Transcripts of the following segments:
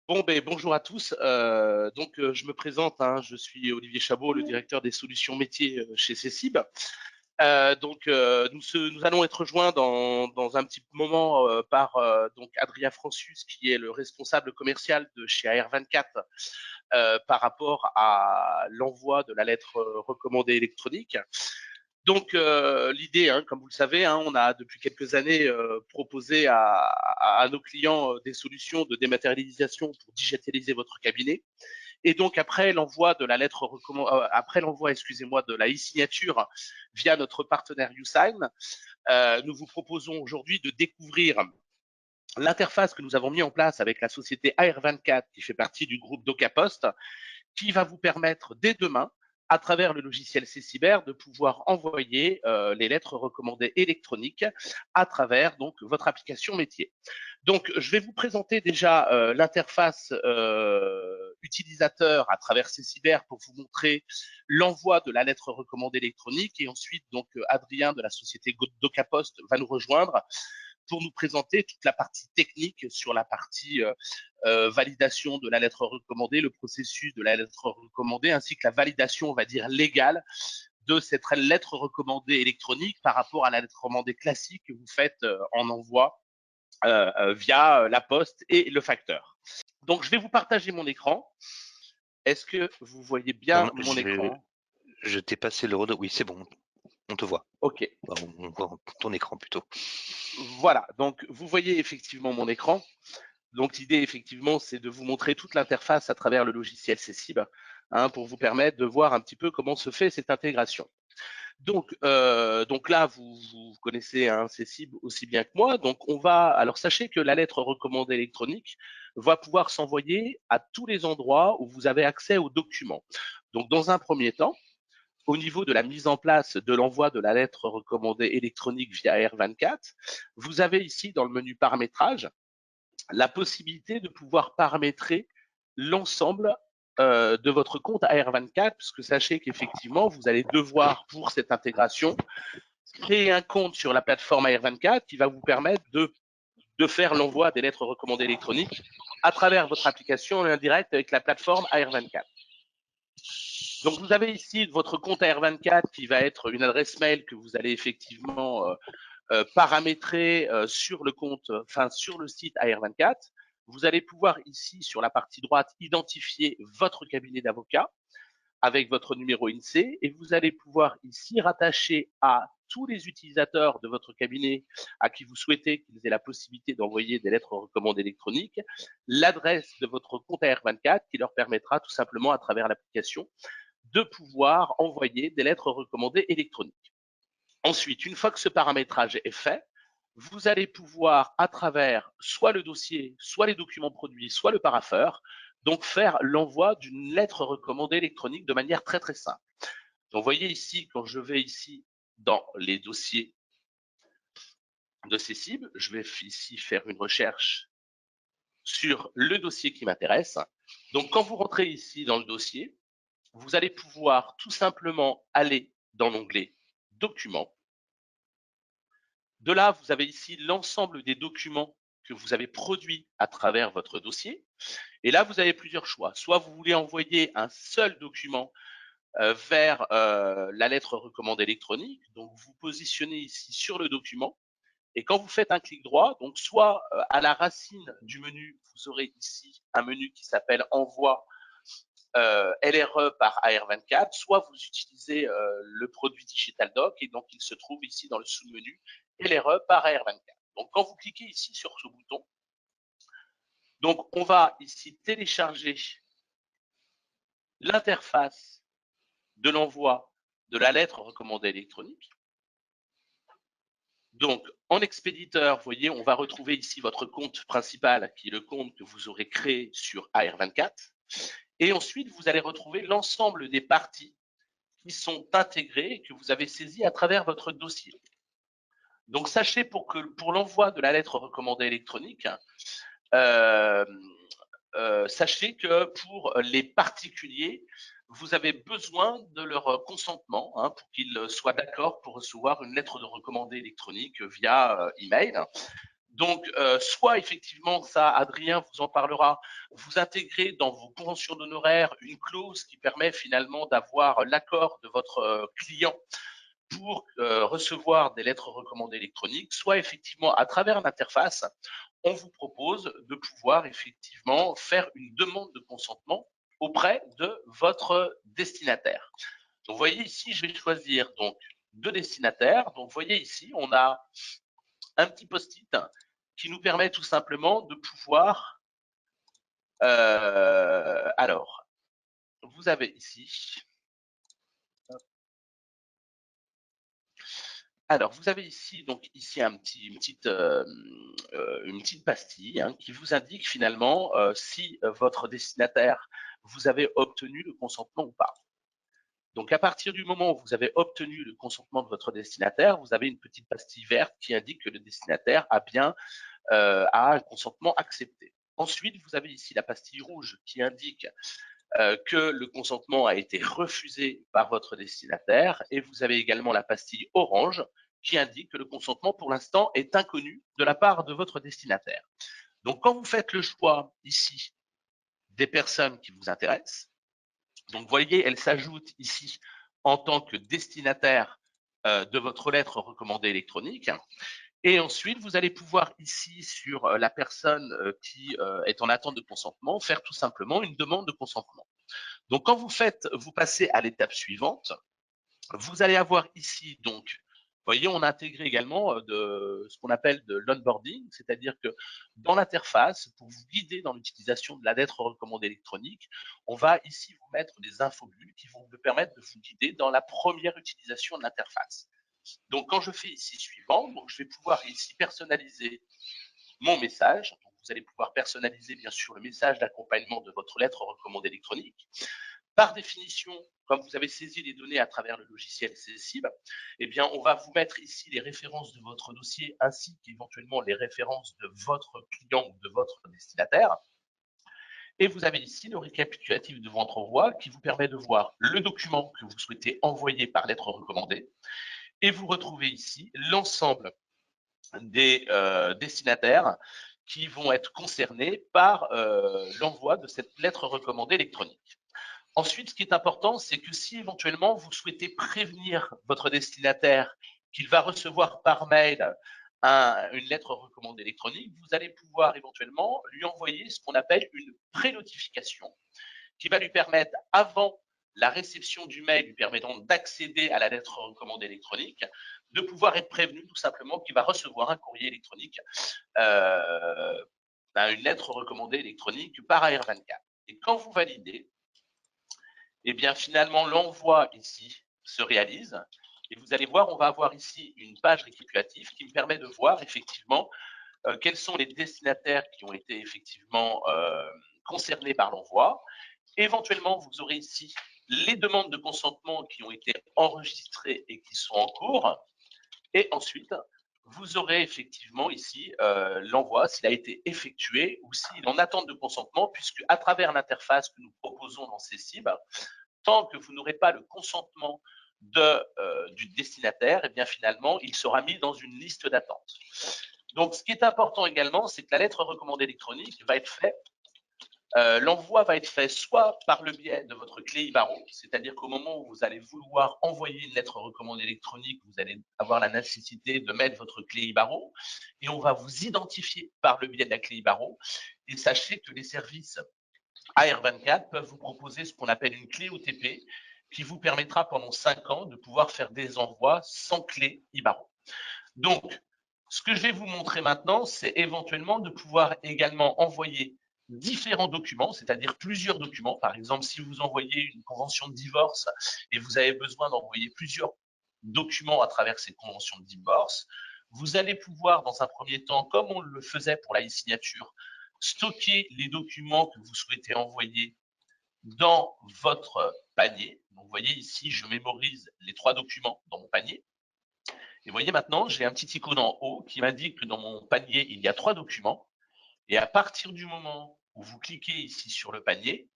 Bonjour à tous. Je me présente, hein, je suis Olivier Chabot, le directeur des solutions métiers chez Cecib. Nous allons être rejoints dans un petit moment par Adrien Francis, qui est le responsable commercial de chez AR24 par rapport à l'envoi de la lettre recommandée électronique. L'idée, hein, comme vous le savez, hein, on a depuis quelques années proposé à nos clients des solutions de dématérialisation pour digitaliser votre cabinet. Et donc après l'envoi de la lettre après l'envoi, excusez-moi, de la e-signature via notre partenaire YouSign, nous vous proposons aujourd'hui de découvrir l'interface que nous avons mis en place avec la société AR24 qui fait partie du groupe DocaPost, qui va vous permettre dès demain, à travers le logiciel Ccyber, de pouvoir envoyer les lettres recommandées électroniques à travers donc votre application métier. Donc, je vais vous présenter déjà l'interface utilisateur à travers Ccyber pour vous montrer l'envoi de la lettre recommandée électronique. Et ensuite, Adrien de la société DocaPost va nous rejoindre pour nous présenter toute la partie technique sur la partie validation de la lettre recommandée, le processus de la lettre recommandée, ainsi que la validation, on va dire, légale de cette lettre recommandée électronique par rapport à la lettre recommandée classique que vous faites en envoi via la poste et le facteur. Donc, je vais vous partager mon écran. Est-ce que vous voyez bien Non, mon écran? je t'ai passé le redon. Oui, c'est bon, on te voit. OK. On voit ton écran plutôt. Voilà. Donc, vous voyez effectivement mon écran. Donc, l'idée, effectivement, c'est de vous montrer toute l'interface à travers le logiciel Cecib, hein, pour vous permettre de voir un petit peu comment se fait cette intégration. Donc là, vous connaissez hein, Cecib aussi bien que moi. Alors sachez que la lettre recommandée électronique va pouvoir s'envoyer à tous les endroits où vous avez accès aux documents. Donc, dans un premier temps, au niveau de la mise en place de l'envoi de la lettre recommandée électronique via R24, vous avez ici dans le menu paramétrage la possibilité de pouvoir paramétrer l'ensemble de votre compte AR24, puisque sachez qu'effectivement, vous allez devoir, pour cette intégration, créer un compte sur la plateforme AR24 qui va vous permettre de faire l'envoi des lettres recommandées électroniques à travers votre application en indirect avec la plateforme AR24. Donc, vous avez ici votre compte AR24 qui va être une adresse mail que vous allez effectivement paramétrer sur le compte, enfin sur le site AR24. Vous allez pouvoir ici, sur la partie droite, identifier votre cabinet d'avocat avec votre numéro INSEE et vous allez pouvoir ici rattacher à tous les utilisateurs de votre cabinet à qui vous souhaitez qu'ils aient la possibilité d'envoyer des lettres recommandées électroniques, l'adresse de votre compte AR24 qui leur permettra tout simplement à travers l'application de pouvoir envoyer des lettres recommandées électroniques. Ensuite, une fois que ce paramétrage est fait, vous allez pouvoir, à travers soit le dossier, soit les documents produits, soit le parapheur, donc faire l'envoi d'une lettre recommandée électronique de manière très très simple. Donc, vous voyez ici, quand je vais ici dans les dossiers de Cecib, je vais ici faire une recherche sur le dossier qui m'intéresse. Donc, quand vous rentrez ici dans le dossier, vous allez pouvoir tout simplement aller dans l'onglet Documents. De là, vous avez ici l'ensemble des documents que vous avez produits à travers votre dossier. Et là, vous avez plusieurs choix. Soit vous voulez envoyer un seul document vers la lettre recommandée électronique. Donc, vous positionnez ici sur le document. Et quand vous faites un clic droit, donc soit à la racine du menu, vous aurez ici un menu qui s'appelle Envoi LRE par AR24, soit vous utilisez le produit Digital Doc et donc il se trouve ici dans le sous-menu LRE par AR24. Donc quand vous cliquez ici sur ce bouton, donc on va ici télécharger l'interface de l'envoi de la lettre recommandée électronique. Donc en expéditeur, vous voyez, on va retrouver ici votre compte principal qui est le compte que vous aurez créé sur AR24. Et ensuite, vous allez retrouver l'ensemble des parties qui sont intégrées et que vous avez saisies à travers votre dossier. Donc, sachez pour l'envoi de la lettre recommandée électronique, sachez que pour les particuliers, vous avez besoin de leur consentement hein, pour qu'ils soient d'accord pour recevoir une lettre de recommandée électronique via email. Donc, soit effectivement, ça, Adrien vous en parlera, vous intégrez dans vos conventions d'honoraires une clause qui permet finalement d'avoir l'accord de votre client pour recevoir des lettres recommandées électroniques, soit effectivement à travers l'interface, on vous propose de pouvoir effectivement faire une demande de consentement auprès de votre destinataire. Donc, vous voyez ici, je vais choisir donc deux destinataires. Donc, vous voyez ici, on a un petit post-it qui nous permet tout simplement de pouvoir. Alors, vous avez ici. Alors, vous avez ici donc ici une petite pastille qui vous indique finalement si votre destinataire vous avez obtenu le consentement ou pas. Donc, à partir du moment où vous avez obtenu le consentement de votre destinataire, vous avez une petite pastille verte qui indique que le destinataire a bien un consentement accepté. Ensuite, vous avez ici la pastille rouge qui indique que le consentement a été refusé par votre destinataire, et vous avez également la pastille orange qui indique que le consentement pour l'instant est inconnu de la part de votre destinataire. Donc quand vous faites le choix ici des personnes qui vous intéressent, donc vous voyez, elle s'ajoute ici en tant que destinataire de votre lettre recommandée électronique. Et ensuite, vous allez pouvoir ici, sur la personne qui est en attente de consentement, faire tout simplement une demande de consentement. Donc, quand vous passez à l'étape suivante, vous allez avoir ici, donc, vous voyez, on a intégré également de ce qu'on appelle de l'onboarding, c'est-à-dire que dans l'interface, pour vous guider dans l'utilisation de la lettre recommandée électronique, on va ici vous mettre des infobulles qui vont vous permettre de vous guider dans la première utilisation de l'interface. Donc, quand je fais ici suivant, donc je vais pouvoir ici personnaliser mon message. Donc, vous allez pouvoir personnaliser, bien sûr, le message d'accompagnement de votre lettre recommandée électronique. Par définition, comme vous avez saisi les données à travers le logiciel CSIB, eh bien, on va vous mettre ici les références de votre dossier ainsi qu'éventuellement les références de votre client ou de votre destinataire. Et vous avez ici le récapitulatif de votre envoi qui vous permet de voir le document que vous souhaitez envoyer par lettre recommandée. Et vous retrouvez ici l'ensemble des destinataires qui vont être concernés par l'envoi de cette lettre recommandée électronique. Ensuite, ce qui est important, c'est que si éventuellement vous souhaitez prévenir votre destinataire qu'il va recevoir par mail une lettre recommandée électronique, vous allez pouvoir éventuellement lui envoyer ce qu'on appelle une pré-notification qui va lui permettre, avant la réception du mail lui permettant d'accéder à la lettre recommandée électronique, de pouvoir être prévenu tout simplement qu'il va recevoir un courrier électronique, une lettre recommandée électronique par AR24. Et quand vous validez, eh bien finalement l'envoi ici se réalise. Et vous allez voir, on va avoir ici une page récapitulative qui me permet de voir effectivement quels sont les destinataires qui ont été effectivement concernés par l'envoi. Éventuellement, vous aurez ici les demandes de consentement qui ont été enregistrées et qui sont en cours. Et ensuite, vous aurez effectivement ici l'envoi, s'il a été effectué ou s'il est en attente de consentement, puisque à travers l'interface que nous proposons dans CSIB, tant que vous n'aurez pas le consentement du destinataire, et bien finalement, il sera mis dans une liste d'attente. Donc, ce qui est important également, c'est que la lettre recommandée électronique va être faite. L'envoi va être fait soit par le biais de votre clé Ibaro, c'est-à-dire qu'au moment où vous allez vouloir envoyer une lettre recommandée électronique, vous allez avoir la nécessité de mettre votre clé Ibaro et on va vous identifier par le biais de la clé Ibaro. Et sachez que les services AR24 peuvent vous proposer ce qu'on appelle une clé OTP qui vous permettra pendant 5 ans de pouvoir faire des envois sans clé Ibaro. Donc, ce que je vais vous montrer maintenant, c'est éventuellement de pouvoir également envoyer différents documents, c'est-à-dire plusieurs documents. Par exemple, si vous envoyez une convention de divorce et vous avez besoin d'envoyer plusieurs documents à travers cette convention de divorce, vous allez pouvoir, dans un premier temps, comme on le faisait pour la e-signature, stocker les documents que vous souhaitez envoyer dans votre panier. Donc, vous voyez ici, je mémorise les 3 documents dans mon panier. Et vous voyez maintenant, j'ai un petit icône en haut qui m'indique que dans mon panier, il y a 3 documents. Et à partir du moment où vous cliquez ici sur le panier,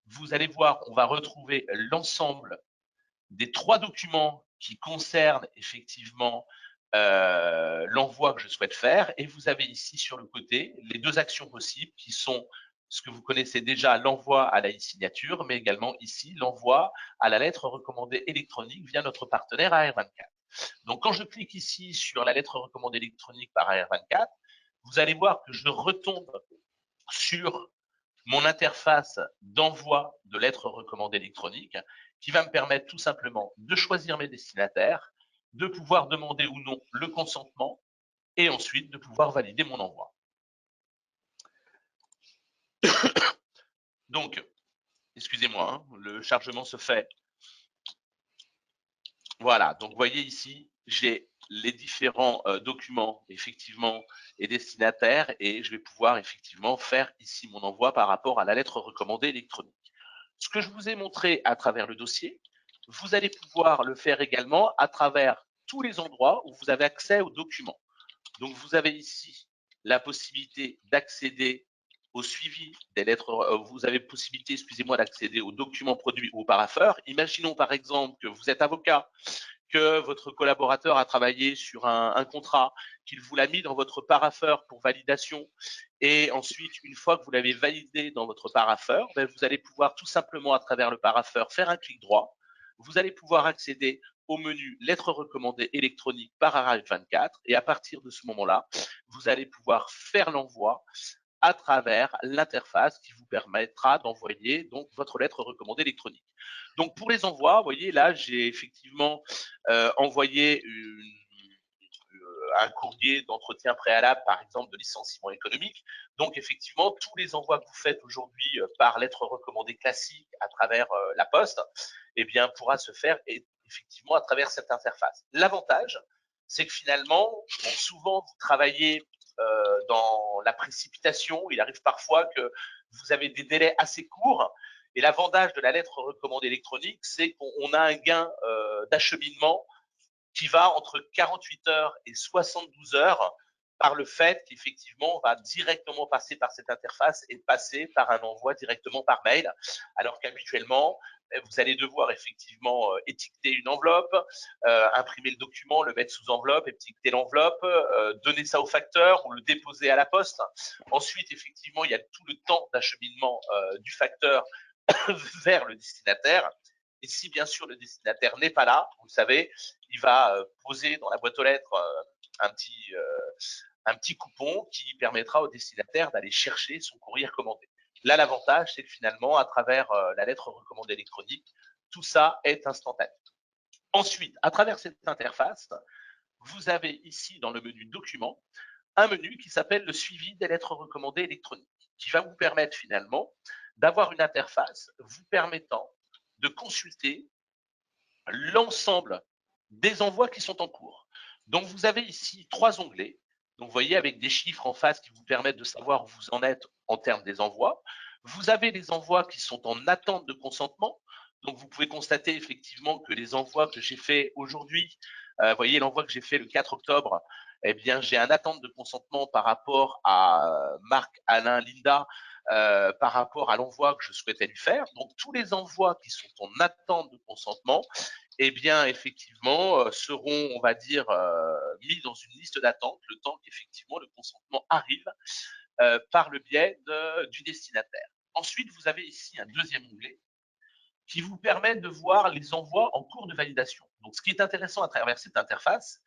vous allez voir, on va retrouver l'ensemble des 3 documents qui concernent effectivement l'envoi que je souhaite faire et vous avez ici sur le côté les deux actions possibles qui sont ce que vous connaissez déjà, l'envoi à la e-signature, mais également ici l'envoi à la lettre recommandée électronique via notre partenaire AR24. Donc quand je clique ici sur la lettre recommandée électronique par AR24, vous allez voir que je retombe sur mon interface d'envoi de lettres recommandées électroniques qui va me permettre tout simplement de choisir mes destinataires, de pouvoir demander ou non le consentement et ensuite de pouvoir valider mon envoi. Donc, excusez-moi, hein, le chargement se fait. Voilà, donc vous voyez ici, j'ai les différents documents effectivement et destinataires et je vais pouvoir effectivement faire ici mon envoi par rapport à la lettre recommandée électronique. Ce que je vous ai montré à travers le dossier, vous allez pouvoir le faire également à travers tous les endroits où vous avez accès aux documents. Donc, vous avez ici la possibilité d'accéder au suivi des lettres, vous avez possibilité, excusez-moi, d'accéder aux documents produits ou au parapheur. Imaginons par exemple que vous êtes avocat, que votre collaborateur a travaillé sur un contrat, qu'il vous l'a mis dans votre parapheur pour validation, et ensuite, une fois que vous l'avez validé dans votre parapheur, ben, vous allez pouvoir tout simplement à travers le parapheur faire un clic droit. Vous allez pouvoir accéder au menu lettres recommandées électroniques par AR24 et à partir de ce moment-là, vous allez pouvoir faire l'envoi à travers l'interface qui vous permettra d'envoyer donc votre lettre recommandée électronique. Donc pour les envois, vous voyez là, j'ai effectivement envoyé un courrier d'entretien préalable, par exemple de licenciement économique. Donc effectivement, tous les envois que vous faites aujourd'hui par lettre recommandée classique à travers la poste, eh bien pourra se faire effectivement à travers cette interface. L'avantage, c'est que finalement, bon, souvent vous travaillez dans la précipitation. Il arrive parfois que vous avez des délais assez courts. Et l'avantage de la lettre recommandée électronique, c'est qu'on a un gain d'acheminement qui va entre 48 heures et 72 heures par le fait qu'effectivement, on va directement passer par cette interface et passer par un envoi directement par mail, alors qu'habituellement, vous allez devoir effectivement étiqueter une enveloppe, imprimer le document, le mettre sous enveloppe, étiqueter l'enveloppe, donner ça au facteur ou le déposer à la poste. Ensuite, effectivement, il y a tout le temps d'acheminement du facteur vers le destinataire. Et si bien sûr le destinataire n'est pas là, vous le savez, il va poser dans la boîte aux lettres un petit coupon qui permettra au destinataire d'aller chercher son courrier recommandé. Là, l'avantage, c'est que finalement, à travers la lettre recommandée électronique, tout ça est instantané. Ensuite, à travers cette interface, vous avez ici dans le menu Documents un menu qui s'appelle le suivi des lettres recommandées électroniques, qui va vous permettre finalement d'avoir une interface vous permettant de consulter l'ensemble des envois qui sont en cours. Donc, vous avez ici 3 onglets. Donc, vous voyez, avec des chiffres en face qui vous permettent de savoir où vous en êtes en termes des envois. Vous avez les envois qui sont en attente de consentement. Donc, vous pouvez constater effectivement que les envois que j'ai fait aujourd'hui, vous voyez, l'envoi que j'ai fait le 4 octobre, eh bien, j'ai un attente de consentement par rapport à Marc, Alain, Linda, par rapport à l'envoi que je souhaitais lui faire. Donc, tous les envois qui sont en attente de consentement, eh bien, effectivement, seront, on va dire, mis dans une liste d'attente le temps qu'effectivement le consentement arrive par le biais du destinataire. Ensuite, vous avez ici un deuxième onglet qui vous permet de voir les envois en cours de validation. Donc, ce qui est intéressant à travers cette interface,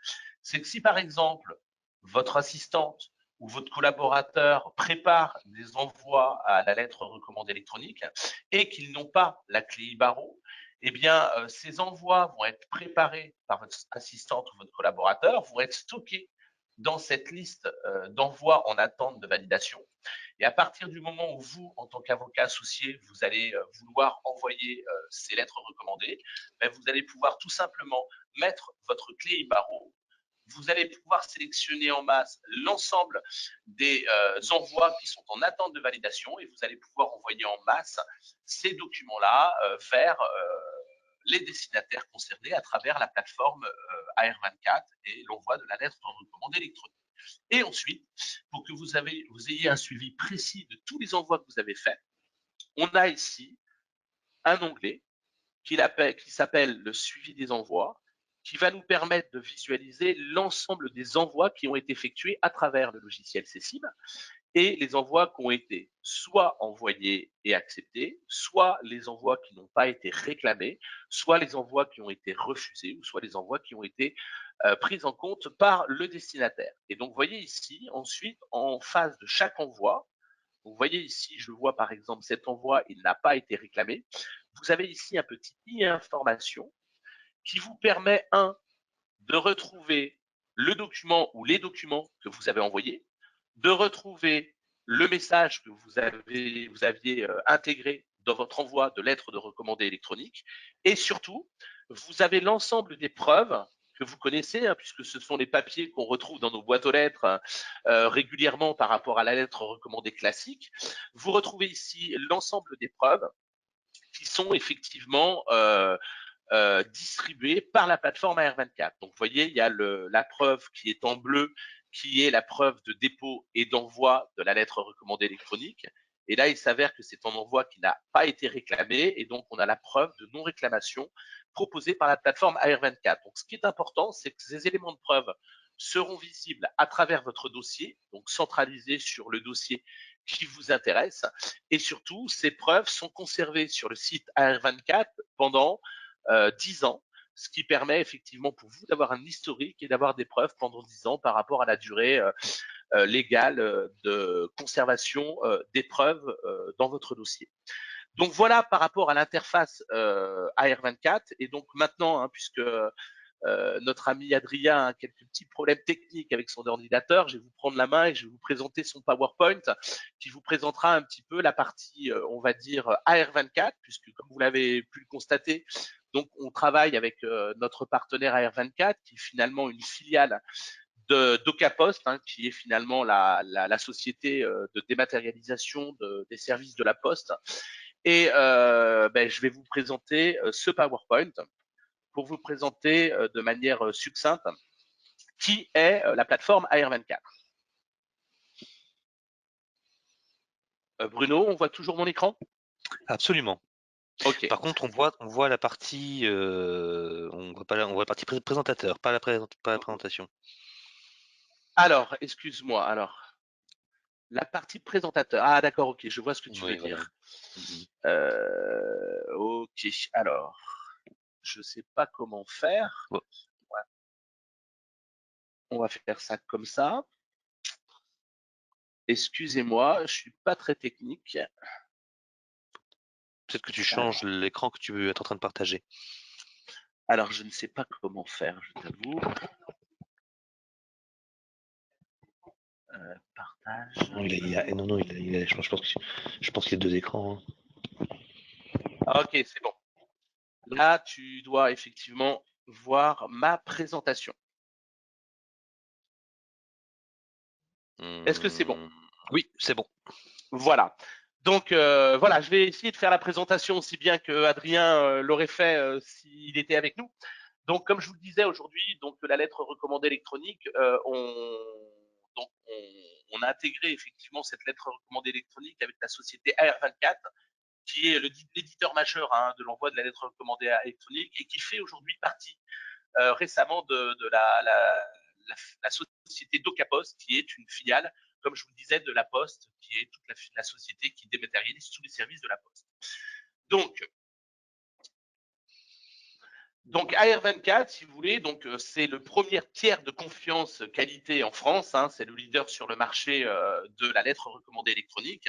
c'est que si par exemple, votre assistante ou votre collaborateur prépare des envois à la lettre recommandée électronique et qu'ils n'ont pas la clé Ibaro, eh bien, ces envois vont être préparés par votre assistante ou votre collaborateur, vont être stockés dans cette liste d'envois en attente de validation. Et à partir du moment où vous, en tant qu'avocat associé, vous allez vouloir envoyer ces lettres recommandées, ben vous allez pouvoir tout simplement mettre votre clé Ibaro. Vous allez pouvoir sélectionner en masse l'ensemble des envois qui sont en attente de validation et vous allez pouvoir envoyer en masse ces documents-là vers les destinataires concernés à travers la plateforme AR24 et l'envoi de la lettre recommandée électronique. Et ensuite, pour que vous ayez un suivi précis de tous les envois que vous avez faits, on a ici un onglet qui s'appelle le suivi des envois qui va nous permettre de visualiser l'ensemble des envois qui ont été effectués à travers le logiciel Cessib et les envois qui ont été soit envoyés et acceptés, soit les envois qui n'ont pas été réclamés, soit les envois qui ont été refusés, ou soit les envois qui ont été pris en compte par le destinataire. Et donc, vous voyez ici, ensuite, en face de chaque envoi, vous voyez ici, je vois par exemple cet envoi, il n'a pas été réclamé. Vous avez ici un petit i information qui vous permet, de retrouver le document ou les documents que vous avez envoyés, de retrouver le message que vous aviez intégré dans votre envoi de lettres de recommandé électronique, et surtout, vous avez l'ensemble des preuves que vous connaissez, puisque ce sont les papiers qu'on retrouve dans nos boîtes aux lettres régulièrement par rapport à la lettre recommandée classique. Vous retrouvez ici l'ensemble des preuves qui sont effectivement distribuées par la plateforme AR24. Donc, vous voyez, il y a la preuve qui est en bleu, qui est la preuve de dépôt et d'envoi de la lettre recommandée électronique. Et là, il s'avère que c'est un envoi qui n'a pas été réclamé, et donc on a la preuve de non-réclamation proposée par la plateforme AR24. Donc, ce qui est important, c'est que ces éléments de preuve seront visibles à travers votre dossier, donc centralisés sur le dossier qui vous intéresse, et surtout, ces preuves sont conservées sur le site AR24 pendant 10 ans, ce qui permet effectivement pour vous d'avoir un historique et d'avoir des preuves pendant 10 ans par rapport à la durée légale de conservation des preuves dans votre dossier. Donc voilà par rapport à l'interface AR24. Et donc maintenant, puisque notre ami Adrien a quelques petits problèmes techniques avec son ordinateur, je vais vous prendre la main et je vais vous présenter son PowerPoint qui vous présentera un petit peu la partie, on va dire, AR24, puisque comme vous l'avez pu le constater, donc on travaille avec notre partenaire AR24 qui est finalement une filiale d'Ocapost, qui est finalement la société de dématérialisation des services de la Poste. Et je vais vous présenter ce PowerPoint pour vous présenter de manière succincte qui est la plateforme AR24. Bruno, on voit toujours mon écran? Absolument. Ok. Par contre, on voit la partie, on voit la partie présentateur, pas la présentation. Alors, excuse-moi. Alors, la partie présentateur. Ah, d'accord, ok, je vois ce que tu veux Oui, voilà. dire. Ok, alors, je sais pas comment faire. Ouais. Ouais. On va faire ça comme ça. Excusez-moi, je suis pas très technique. Peut-être que tu Alors, changes l'écran que tu veux être en train de partager. alors, je ne sais pas comment faire, je t'avoue. Partage. Non, je pense qu'il y a deux écrans. Ah, ok, c'est bon. Là, tu dois effectivement voir ma présentation. Est-ce que c'est bon? Oui, c'est bon. Voilà. Donc voilà, je vais essayer de faire la présentation aussi bien que Adrien l'aurait fait s'il était avec nous. Donc comme je vous le disais aujourd'hui, donc la lettre recommandée électronique, on a intégré effectivement cette lettre recommandée électronique avec la société AR24 qui est l'éditeur majeur de l'envoi de la lettre recommandée électronique et qui fait aujourd'hui partie récemment de la société DocaPost, qui est une filiale, comme je vous le disais, de la Poste, qui est toute la société qui dématérialise tous les services de la Poste. Donc AR24, si vous voulez, donc c'est le premier tiers de confiance qualité en France. C'est le leader sur le marché de la lettre recommandée électronique.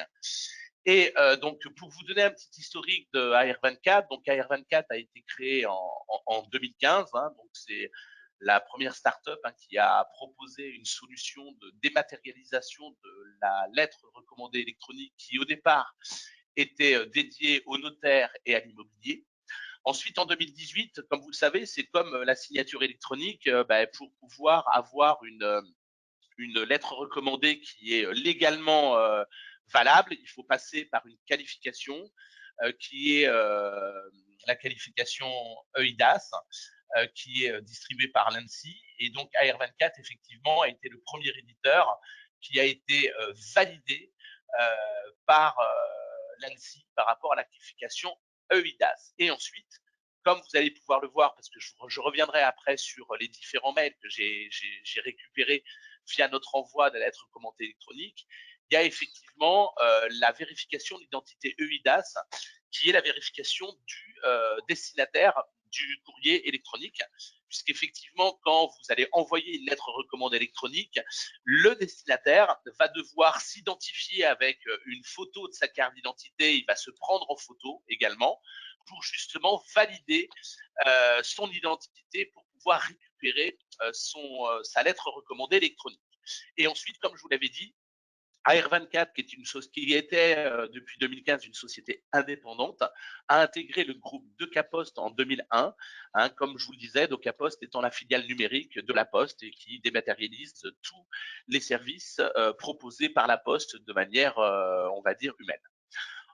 Et donc, pour vous donner un petit historique de AR24, donc AR24 a été créé en 2015. Donc c'est la première start-up qui a proposé une solution de dématérialisation de la lettre recommandée électronique qui, au départ, était dédiée aux notaires et à l'immobilier. Ensuite, en 2018, comme vous le savez, c'est comme la signature électronique, pour pouvoir avoir une lettre recommandée qui est légalement valable, il faut passer par une qualification qui est la qualification EIDAS, qui est distribuée par l'ANSSI. Et donc AR24, effectivement, a été le premier éditeur qui a été validé par l'ANSSI par rapport à la qualification EIDAS. Et ensuite, comme vous allez pouvoir le voir, parce que je reviendrai après sur les différents mails que j'ai récupérés via notre envoi de la lettre recommandée électronique, il y a effectivement la vérification d'identité EIDAS, qui est la vérification du destinataire du courrier électronique, puisqu'effectivement, quand vous allez envoyer une lettre recommandée électronique, le destinataire va devoir s'identifier avec une photo de sa carte d'identité, il va se prendre en photo également, pour justement valider son identité pour pouvoir récupérer sa lettre recommandée électronique. Et ensuite, comme je vous l'avais dit, AR24, qui était depuis 2015 une société indépendante, a intégré le groupe Decaposte en 2001. Comme je vous le disais, Decaposte étant la filiale numérique de la Poste et qui dématérialise tous les services proposés par la Poste de manière, on va dire, humaine.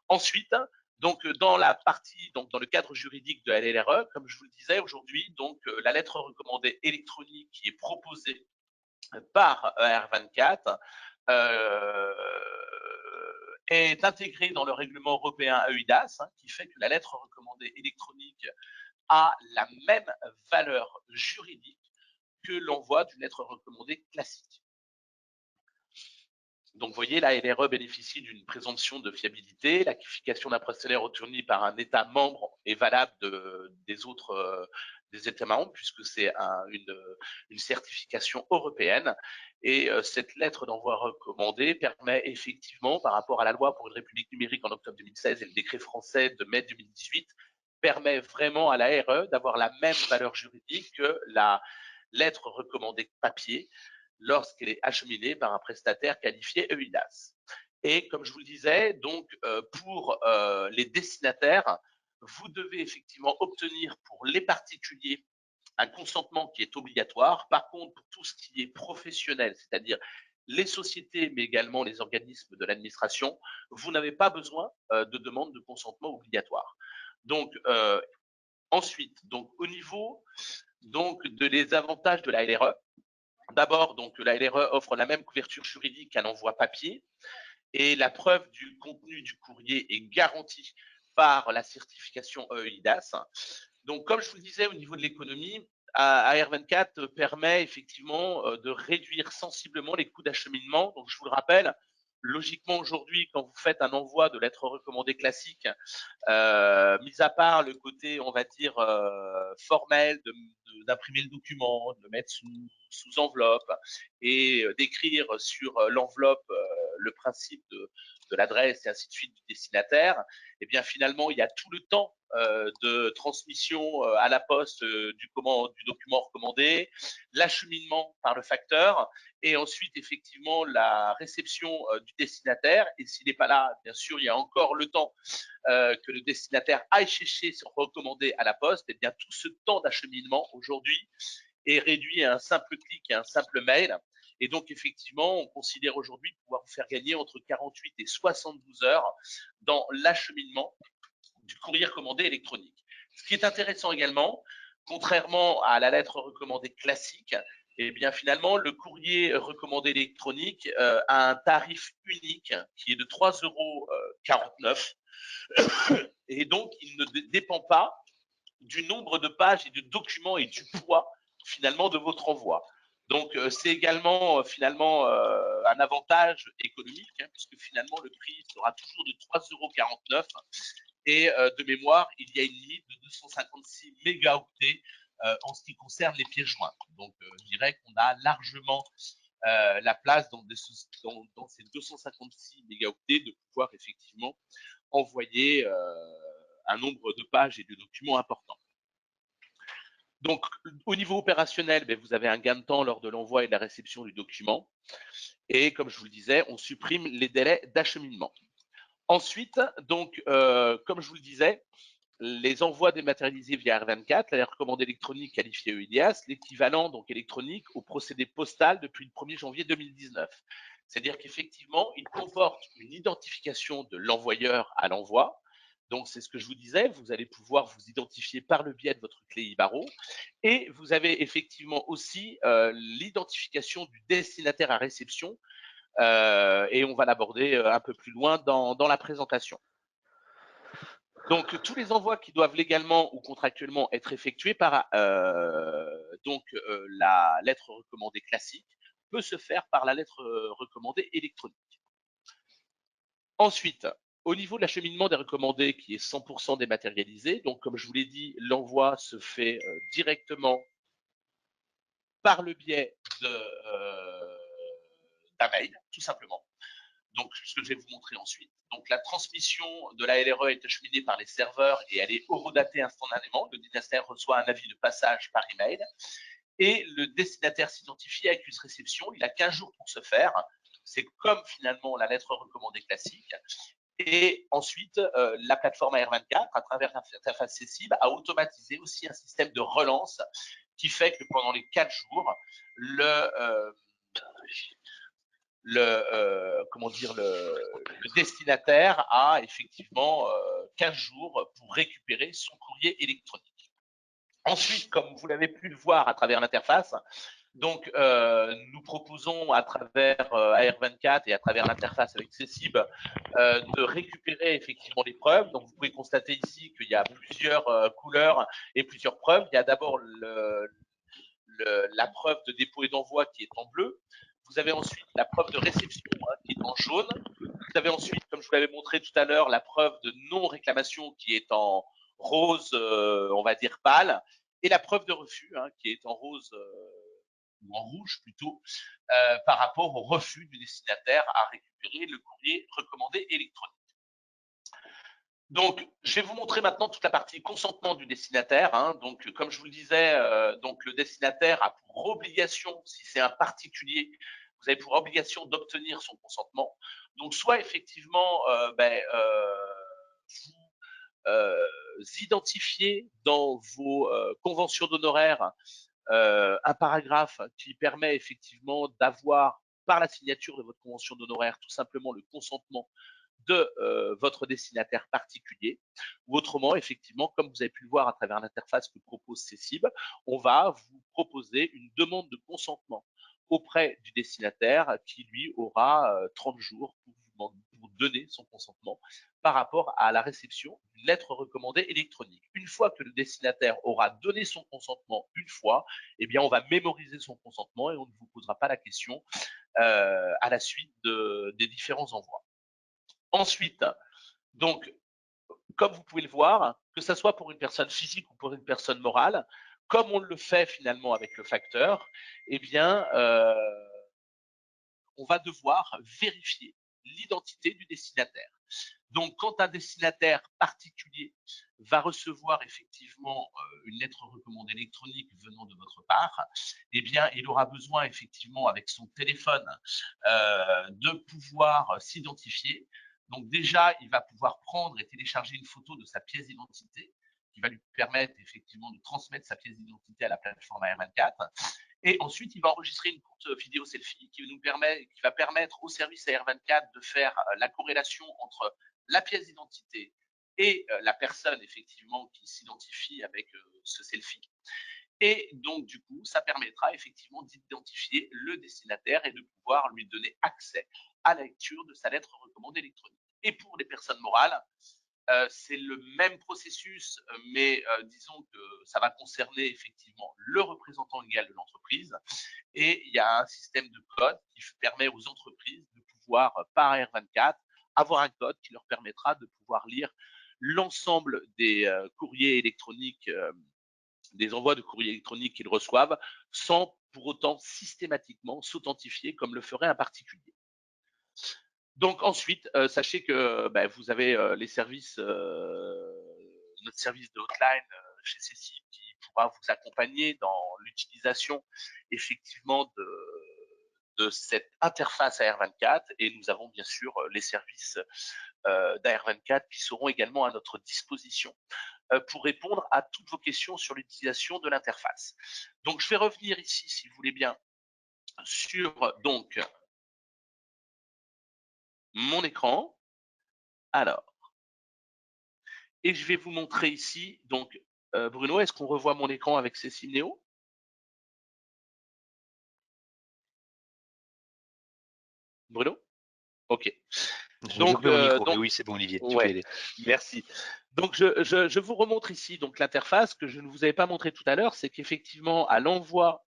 Ensuite, donc dans la partie, donc dans le cadre juridique de la LLRE, comme je vous le disais aujourd'hui, donc la lettre recommandée électronique qui est proposée par AR24 est intégrée dans le règlement européen EIDAS, qui fait que la lettre recommandée électronique a la même valeur juridique que l'envoi d'une lettre recommandée classique. Donc, vous voyez, la LRE bénéficie d'une présomption de fiabilité. La qualification d'un prestataire obtenue par un État membre est valable des autres des États membres, puisque c'est une certification européenne. Et cette lettre d'envoi recommandée permet effectivement, par rapport à la loi pour une république numérique en octobre 2016 et le décret français de mai 2018, permet vraiment à la RE d'avoir la même valeur juridique que la lettre recommandée papier lorsqu'elle est acheminée par un prestataire qualifié EIDAS. Et comme je vous le disais, donc pour les destinataires, vous devez effectivement obtenir pour les particuliers un consentement qui est obligatoire. Par contre, pour tout ce qui est professionnel, c'est-à-dire les sociétés, mais également les organismes de l'administration, vous n'avez pas besoin de demande de consentement obligatoire. Donc, ensuite, donc, au niveau donc, des avantages de la LRE, d'abord, donc, la LRE offre la même couverture juridique qu'un envoi papier et la preuve du contenu du courrier est garantie par la certification EIDAS. Donc, comme je vous le disais, au niveau de l'économie, AR24 permet effectivement de réduire sensiblement les coûts d'acheminement. Donc, je vous le rappelle, logiquement aujourd'hui, quand vous faites un envoi de lettres recommandées classiques, mis à part le côté, on va dire, formel d'imprimer le document, de le mettre sous enveloppe et d'écrire sur l'enveloppe le principe de l'adresse et ainsi de suite du destinataire, et bien finalement, il y a tout le temps de transmission à la poste du document recommandé, l'acheminement par le facteur et ensuite effectivement la réception du destinataire. Et s'il n'est pas là, bien sûr, il y a encore le temps que le destinataire aille chercher son recommandé à la poste. Et bien tout ce temps d'acheminement aujourd'hui est réduit à un simple clic et un simple mail. Et donc, effectivement, on considère aujourd'hui pouvoir vous faire gagner entre 48 et 72 heures dans l'acheminement du courrier recommandé électronique. Ce qui est intéressant également, contrairement à la lettre recommandée classique, eh bien finalement, le courrier recommandé électronique a un tarif unique qui est de 3,49 € et donc il ne dépend pas du nombre de pages et de documents et du poids finalement de votre envoi. Donc, c'est également finalement un avantage économique, puisque finalement le prix sera toujours de 3,49 € et de mémoire, il y a une limite de 256 mégaoctets en ce qui concerne les pièces jointes. Donc, je dirais qu'on a largement la place dans ces 256 mégaoctets de pouvoir effectivement envoyer un nombre de pages et de documents importants. Donc, au niveau opérationnel, vous avez un gain de temps lors de l'envoi et de la réception du document. Et comme je vous le disais, on supprime les délais d'acheminement. Ensuite, donc, comme je vous le disais, les envois dématérialisés via R24, la recommandée électronique qualifiée EIDAS, l'équivalent donc électronique au procédé postal depuis le 1er janvier 2019. C'est-à-dire qu'effectivement, il comporte une identification de l'envoyeur à l'envoi. Donc, c'est ce que je vous disais, vous allez pouvoir vous identifier par le biais de votre clé Ibaro. Et vous avez effectivement aussi l'identification du destinataire à réception. Et on va l'aborder un peu plus loin dans la présentation. Donc, tous les envois qui doivent légalement ou contractuellement être effectués par la lettre recommandée classique peut se faire par la lettre recommandée électronique. Ensuite, au niveau de l'acheminement des recommandés qui est 100% dématérialisé, donc comme je vous l'ai dit, l'envoi se fait directement par le biais d'un mail, tout simplement. Donc, ce que je vais vous montrer ensuite. Donc, la transmission de la LRE est acheminée par les serveurs et elle est horodatée instantanément. Le destinataire reçoit un avis de passage par email et le destinataire s'identifie à accuse réception. Il a 15 jours pour se faire. C'est comme finalement la lettre recommandée classique. Et ensuite, la plateforme AR24, à travers l'interface CECIB, a automatisé aussi un système de relance qui fait que pendant les 4 jours, le destinataire a effectivement 15 jours pour récupérer son courrier électronique. Ensuite, comme vous l'avez pu le voir à travers l'interface, donc nous proposons à travers AR24 et à travers l'interface avec CECIB de récupérer effectivement les preuves. Donc vous pouvez constater ici qu'il y a plusieurs couleurs et plusieurs preuves. Il y a d'abord la preuve de dépôt et d'envoi qui est en bleu. Vous avez ensuite la preuve de réception qui est en jaune. Vous avez ensuite, comme je vous l'avais montré tout à l'heure, la preuve de non-réclamation qui est en rose, on va dire pâle, et la preuve de refus qui est en rose ou en rouge plutôt, par rapport au refus du destinataire à récupérer le courrier recommandé électronique. Donc, je vais vous montrer maintenant toute la partie consentement du destinataire. Donc, comme je vous le disais, donc le destinataire a pour obligation, si c'est un particulier, vous avez pour obligation d'obtenir son consentement. Donc, soit effectivement, vous identifiez dans vos conventions d'honoraires un paragraphe qui permet effectivement d'avoir, par la signature de votre convention d'honoraires, tout simplement le consentement de votre destinataire particulier, ou autrement, effectivement, comme vous avez pu le voir à travers l'interface que propose CECIB, on va vous proposer une demande de consentement auprès du destinataire qui, lui, aura 30 jours pour donner son consentement par rapport à la réception d'une lettre recommandée électronique. Une fois que le destinataire aura donné son consentement une fois, eh bien, on va mémoriser son consentement et on ne vous posera pas la question à la suite des différents envois. Ensuite, donc, comme vous pouvez le voir, que ce soit pour une personne physique ou pour une personne morale, comme on le fait finalement avec le facteur, eh bien, on va devoir vérifier l'identité du destinataire. Donc, quand un destinataire particulier va recevoir effectivement une lettre recommandée électronique venant de votre part, eh bien, il aura besoin effectivement avec son téléphone de pouvoir s'identifier. Donc déjà, il va pouvoir prendre et télécharger une photo de sa pièce d'identité qui va lui permettre effectivement de transmettre sa pièce d'identité à la plateforme AR24. Et ensuite, il va enregistrer une courte vidéo selfie qui va permettre au service AR24 de faire la corrélation entre la pièce d'identité et la personne effectivement qui s'identifie avec ce selfie. Et donc, du coup, ça permettra effectivement d'identifier le destinataire et de pouvoir lui donner accès à la lecture de sa lettre recommandée électronique. Et pour les personnes morales, c'est le même processus, mais disons que ça va concerner effectivement le représentant légal de l'entreprise. Et il y a un système de code qui permet aux entreprises de pouvoir, par R24, avoir un code qui leur permettra de pouvoir lire l'ensemble des courriers électroniques, des envois de courriers électroniques qu'ils reçoivent, sans pour autant systématiquement s'authentifier comme le ferait un particulier. Donc ensuite, sachez que vous avez les services, notre service de hotline chez CECIB qui pourra vous accompagner dans l'utilisation effectivement de cette interface AR24 et nous avons bien sûr les services d'AR24 qui seront également à notre disposition pour répondre à toutes vos questions sur l'utilisation de l'interface. Donc je vais revenir ici, si vous voulez bien, sur donc mon écran. Alors, et je vais vous montrer ici, donc Bruno, est-ce qu'on revoit mon écran avec Cécile Néo? Bruno? Ok. J'ai Donc, coupé mon micro, mais oui, c'est bon, Olivier, tu peux y ouais, aller. merci. Donc, je vous remontre ici donc l'interface que je ne vous avais pas montré tout à l'heure, c'est qu'effectivement, à l'envoi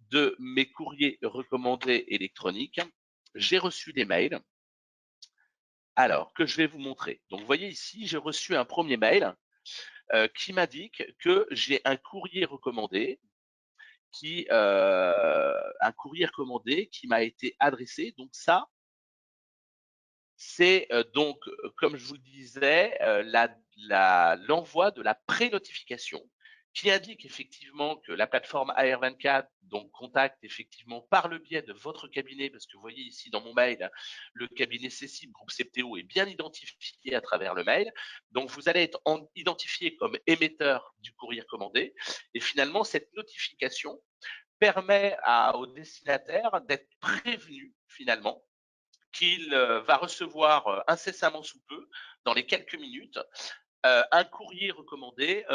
de mes courriers recommandés électroniques, j'ai reçu des mails. Alors, que je vais vous montrer. Donc, vous voyez ici, j'ai reçu un premier mail qui m'indique que j'ai un courrier recommandé qui m'a été adressé. Donc ça, c'est donc, comme je vous le disais, l'envoi de la pré-notification qui indique effectivement que la plateforme AR24 donc contacte effectivement par le biais de votre cabinet, parce que vous voyez ici dans mon mail, le cabinet Cécile Groupe Septéo est bien identifié à travers le mail. Donc vous allez être identifié comme émetteur du courrier commandé. Et finalement, cette notification permet au destinataire d'être prévenu finalement qu'il va recevoir incessamment sous peu, dans les quelques minutes, un courrier recommandé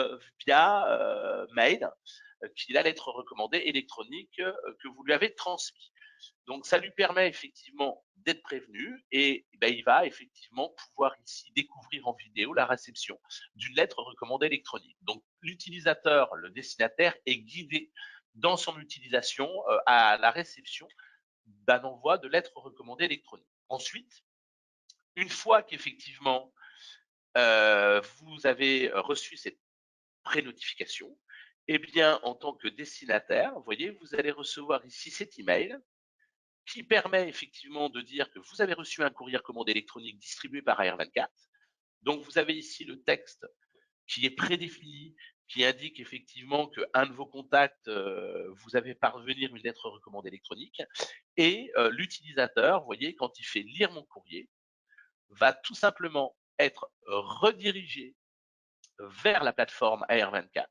via mail, qui est la lettre recommandée électronique que vous lui avez transmis. Donc ça lui permet effectivement d'être prévenu et ben, il va effectivement pouvoir ici découvrir en vidéo la réception d'une lettre recommandée électronique. Donc l'utilisateur, le destinataire, est guidé dans son utilisation à la réception d'un envoi de lettres recommandées électroniques. Ensuite, une fois qu'effectivement vous avez reçu cette pré-notification, eh bien, en tant que destinataire, vous voyez, vous allez recevoir ici cet email qui permet effectivement de dire que vous avez reçu un courrier commandé électronique distribué par AR24. Donc, vous avez ici le texte qui est prédéfini, qui indique effectivement qu'un de vos contacts vous avez parvenir une lettre recommandée électronique. Et l'utilisateur, vous voyez, quand il fait lire mon courrier, va tout simplement être redirigé vers la plateforme AR24.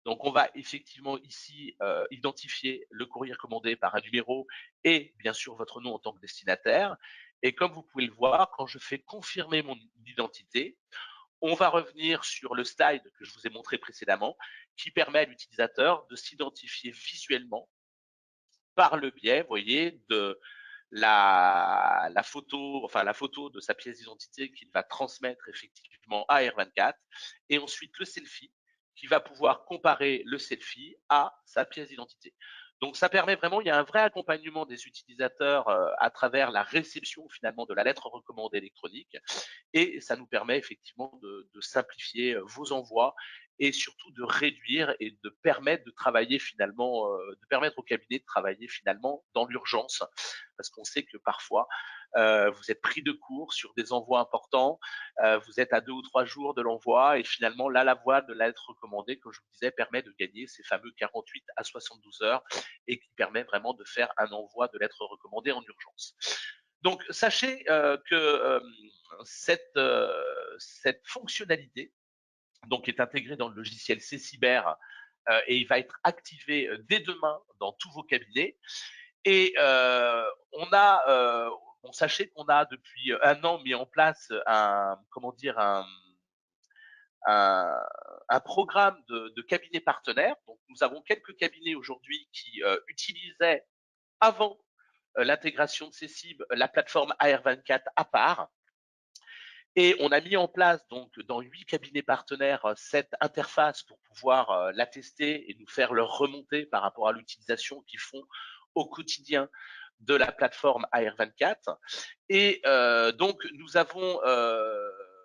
Donc, on va effectivement ici identifier le courrier commandé par un numéro et bien sûr votre nom en tant que destinataire. Et comme vous pouvez le voir, quand je fais confirmer mon identité, on va revenir sur le slide que je vous ai montré précédemment, qui permet à l'utilisateur de s'identifier visuellement par le biais, vous voyez, de la photo, enfin la photo de sa pièce d'identité qu'il va transmettre effectivement à R24, et ensuite le selfie qui va pouvoir comparer le selfie à sa pièce d'identité. Donc ça permet vraiment, il y a un vrai accompagnement des utilisateurs à travers la réception finalement de la lettre recommandée électronique, et ça nous permet effectivement de simplifier vos envois et surtout de réduire et de permettre de travailler finalement, de permettre au cabinet de travailler finalement dans l'urgence, parce qu'on sait que parfois vous êtes pris de court sur des envois importants, vous êtes à 2 ou 3 jours de l'envoi et finalement là la voie de la lettre recommandée, comme je vous disais, permet de gagner ces fameux 48 à 72 heures et qui permet vraiment de faire un envoi de lettre recommandée en urgence. Donc sachez que cette fonctionnalité donc est intégrée dans le logiciel C-Cyber et il va être activé dès demain dans tous vos cabinets. Et sachez qu'on a depuis un an mis en place un, un programme de cabinets partenaires. Donc nous avons quelques cabinets aujourd'hui qui utilisaient avant l'intégration de Cecib, la plateforme AR24 à part. Et on a mis en place donc dans 8 cabinets partenaires cette interface pour pouvoir la tester et nous faire leur remontée par rapport à l'utilisation qu'ils font au quotidien de la plateforme AR24. Et donc nous avons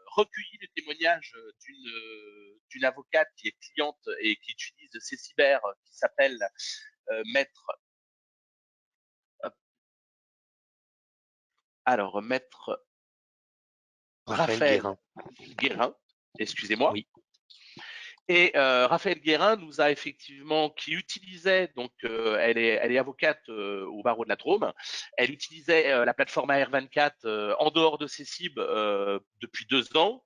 recueilli le témoignage d'une avocate qui est cliente et qui utilise C-Cyber, qui s'appelle Maître. Alors, Maître Raphaël Raphaël Guérin. Guérin, excusez-moi. Oui. Et Raphaël Guérin nous a effectivement, qui utilisait, donc elle est avocate au barreau de la Drôme, elle utilisait la plateforme AR24 en dehors de ses cibles depuis 2 ans.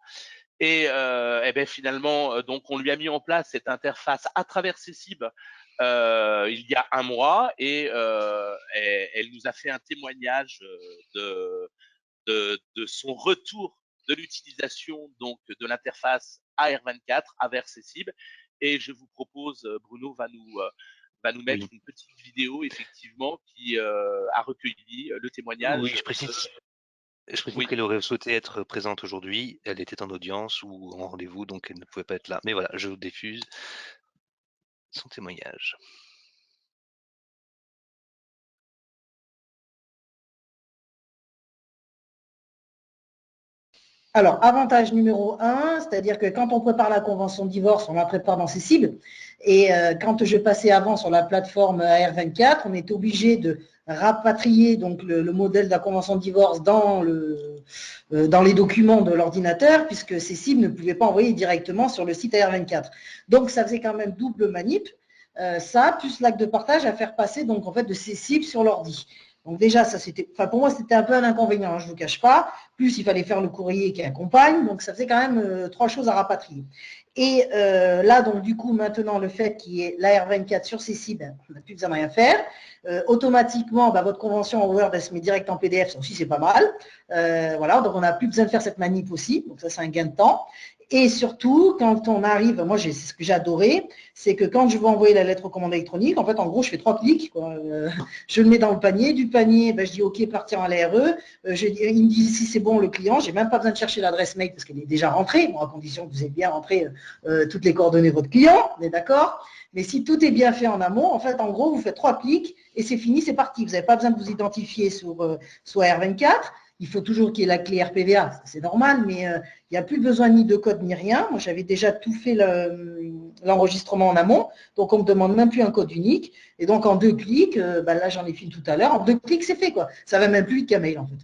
Et, ben finalement, donc on lui a mis en place cette interface à travers ses cibles il y a un mois et elle nous a fait un témoignage de son retour de l'utilisation donc de l'interface AR24 vers ses cibles. Et je vous propose, Bruno va nous mettre Oui. une petite vidéo effectivement qui a recueilli le témoignage Oui, je précise. Je précise Oui. qu'elle aurait souhaité être présente aujourd'hui. Elle était en audience ou en rendez-vous, donc elle ne pouvait pas être là. Mais voilà, je vous diffuse son témoignage. Alors, avantage numéro un, c'est-à-dire que quand on prépare la convention de divorce, on la prépare dans ses cibles. Et quand je passais avant sur la plateforme AR24, on était obligé de rapatrier donc le modèle de la convention de divorce dans les documents de l'ordinateur, puisque ces cibles ne pouvaient pas envoyer directement sur le site AR24. Donc, ça faisait quand même double manip. Ça, plus l'acte de partage à faire passer donc en fait de ces cibles sur l'ordi. Donc déjà, ça c'était, enfin pour moi c'était un peu un inconvénient, hein, je ne vous cache pas. Plus il fallait faire le courrier qui accompagne, donc ça faisait quand même 3 choses à rapatrier. Et là, donc du coup, maintenant, le fait qu'il y ait l'AR24 sur ces cibles, on n'a plus besoin de rien faire. Automatiquement, votre convention en Word, elle se met direct en PDF, ça aussi c'est pas mal. Voilà, donc on n'a plus besoin de faire cette manip aussi, donc ça c'est un gain de temps. Et surtout, quand on arrive, moi c'est ce que j'ai adoré, c'est que quand je veux envoyer la lettre recommandée électronique, en fait, en gros, je fais 3 clics, quoi. Je le mets dans le panier. Du panier, je dis OK, partir à l'ARE. Il me dit si c'est bon le client. Je n'ai même pas besoin de chercher l'adresse mail parce qu'elle est déjà rentrée, bon, à condition que vous ayez bien rentré toutes les coordonnées de votre client. On est d'accord? Mais si tout est bien fait en amont, en fait, en gros, vous faites 3 clics et c'est fini, c'est parti. Vous n'avez pas besoin de vous identifier sur R24. Il faut toujours qu'il y ait la clé RPVA, c'est normal, mais il n'y a plus besoin ni de code ni rien. Moi, j'avais déjà tout fait l'enregistrement en amont, donc on ne me demande même plus un code unique. Et donc, en 2 clics, là, j'en ai fini tout à l'heure, en 2 clics, c'est fait, quoi. Ça va même plus vite qu'un mail, en fait.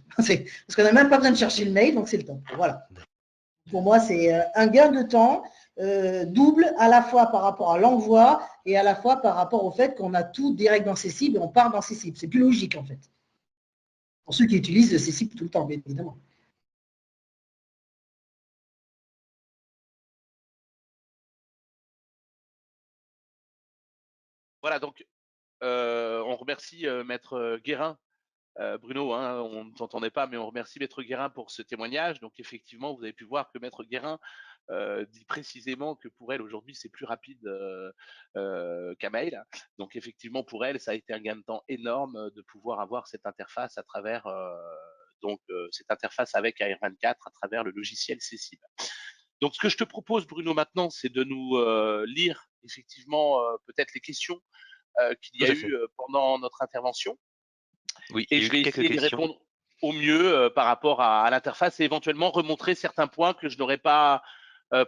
Parce qu'on n'a même pas besoin de chercher le mail, donc c'est le temps. Voilà. Pour moi, c'est un gain de temps double, à la fois par rapport à l'envoi et à la fois par rapport au fait qu'on a tout direct dans ses cibles et on part dans ses cibles. C'est plus logique, en fait. Pour ceux qui utilisent ces cibles tout le temps, bien évidemment. Voilà, donc on remercie Maître Guérin. Bruno, hein, on ne t'entendait pas, mais on remercie Maître Guérin pour ce témoignage. Donc effectivement, vous avez pu voir que Maître Guérin dit précisément que pour elle aujourd'hui c'est plus rapide qu'un mail. Donc effectivement pour elle ça a été un gain de temps énorme de pouvoir avoir cette interface à travers cette interface avec AR24 à travers le logiciel Cécile. Donc ce que je te propose Bruno maintenant c'est de nous lire effectivement peut-être les questions qu'il y Tout a à eu fait. pendant notre intervention Oui, et il y a je eu vais quelques essayer d'y questions. répondre au mieux par rapport à l'interface et éventuellement remontrer certains points que je n'aurais pas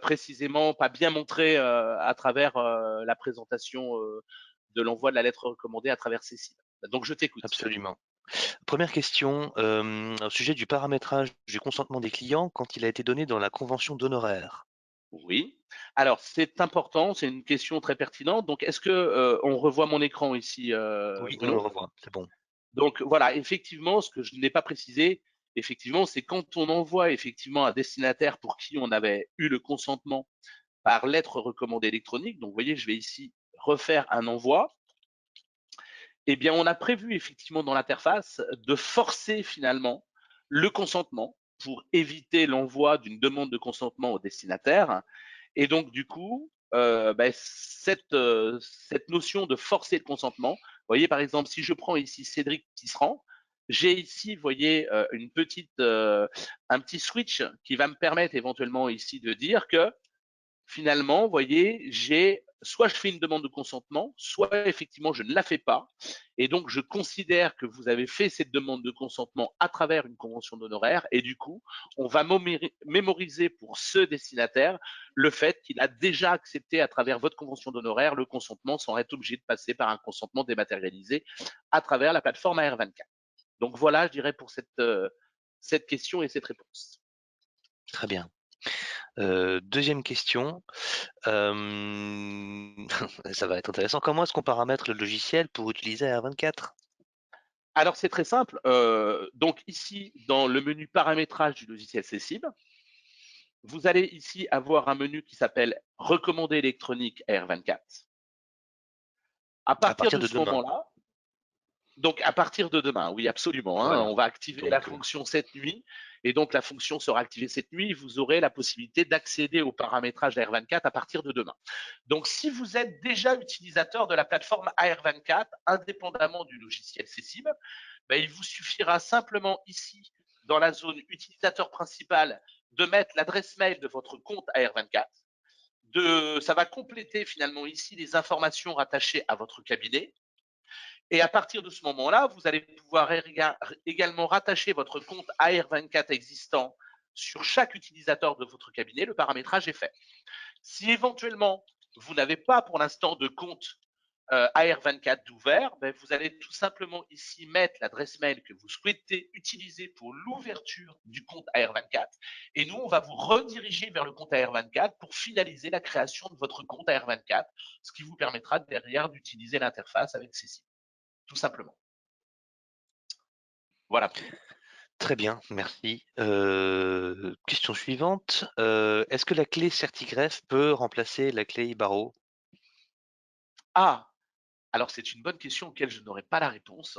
précisément, pas bien montré à travers la présentation de l'envoi de la lettre recommandée à travers Cécile. Donc je t'écoute. Absolument. Première question, au sujet du paramétrage du consentement des clients quand il a été donné dans la convention d'honoraires. Oui. Alors c'est important, c'est une question très pertinente. Donc est-ce que on revoit mon écran ici, Oui, on le Bruno? revoit, c'est bon. Donc voilà, effectivement, ce que je n'ai pas précisé, effectivement, c'est quand on envoie effectivement un destinataire pour qui on avait eu le consentement par lettre recommandée électronique. Donc, vous voyez, je vais ici refaire un envoi. Eh bien, on a prévu effectivement dans l'interface de forcer finalement le consentement pour éviter l'envoi d'une demande de consentement au destinataire. Et donc, du coup, cette notion de forcer le consentement, vous voyez, par exemple, si je prends ici Cédric Tisserand, j'ai ici, vous voyez, un petit switch qui va me permettre éventuellement ici de dire que finalement, vous voyez, soit je fais une demande de consentement, soit effectivement je ne la fais pas. Et donc, je considère que vous avez fait cette demande de consentement à travers une convention d'honoraires. Et du coup, on va mémoriser pour ce destinataire le fait qu'il a déjà accepté à travers votre convention d'honoraires le consentement sans être obligé de passer par un consentement dématérialisé à travers la plateforme AR24. Donc voilà, je dirais pour cette question et cette réponse. Très bien. Deuxième question, ça va être intéressant. Comment est-ce qu'on paramètre le logiciel pour utiliser AR24? Alors c'est très simple. Donc ici, dans le menu paramétrage du logiciel Cécile, vous allez ici avoir un menu qui s'appelle Recommandé électronique R24. À À partir partir de de ce demain. moment-là, donc à partir de demain, oui absolument, hein, Voilà. on va activer la Donc, fonction cette nuit et donc la fonction sera activée cette nuit. Vous aurez la possibilité d'accéder au paramétrage d'AR24 à partir de demain. Donc si vous êtes déjà utilisateur de la plateforme AR24, indépendamment du logiciel Cécile, il vous suffira simplement ici dans la zone utilisateur principal, de mettre l'adresse mail de votre compte AR24. Ça va compléter finalement ici les informations rattachées à votre cabinet. Et à partir de ce moment-là, vous allez pouvoir également rattacher votre compte AR24 existant sur chaque utilisateur de votre cabinet. Le paramétrage est fait. Si éventuellement, vous n'avez pas pour l'instant de compte AR24 d'ouvert, ben, vous allez tout simplement ici mettre l'adresse mail que vous souhaitez utiliser pour l'ouverture du compte AR24. Et nous, on va vous rediriger vers le compte AR24 pour finaliser la création de votre compte AR24, ce qui vous permettra derrière d'utiliser l'interface avec Cécile, tout simplement. Voilà. Très bien, merci. Question suivante. Est-ce que la clé CertiGreph peut remplacer la clé Ibaro? Ah, alors c'est une bonne question auquel je n'aurai pas la réponse.